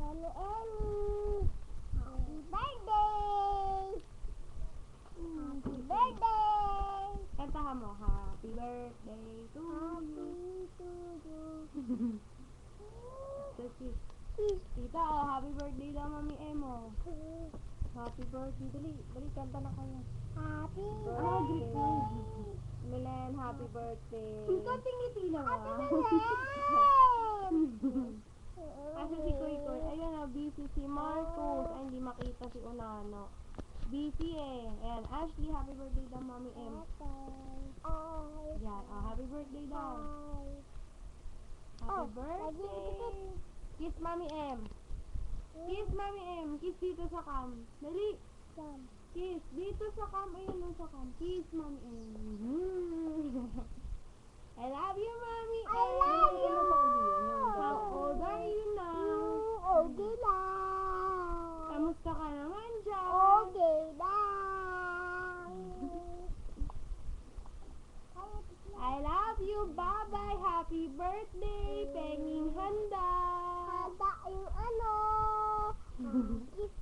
Eli, Eli. Happy birthday! Happy birthday! Kantahan mo, happy birthday to you. Happy to you. So, kiss. Tita, oh, happy birthday daw, Mami Emo. Happy birthday. Dali, kanta na kayo. Happy Ah, birthday! greeting. Milen, happy birthday. Konting ngiti lang, Happy Asa si Koy Koy? Ayun na, busy si Marcus. Ay, hindi makita si Unano. Busy eh. Ayan, Ashley, happy birthday daw, Mami M. Yan, oh, happy birthday daw. Happy birthday. Kiss Mami M. Kiss Mami M. Kiss dito sa cam. Dali. Kiss dito sa cam. Ayun lang sa cam. Kiss Mami M. I love you, Mami M. I love you. How old are you now? Okay lang. Kamusta ka naman dyan? Okay lang. I love you. Bye-bye. Happy birthday. Penging handa. Handa yung ano. Kiss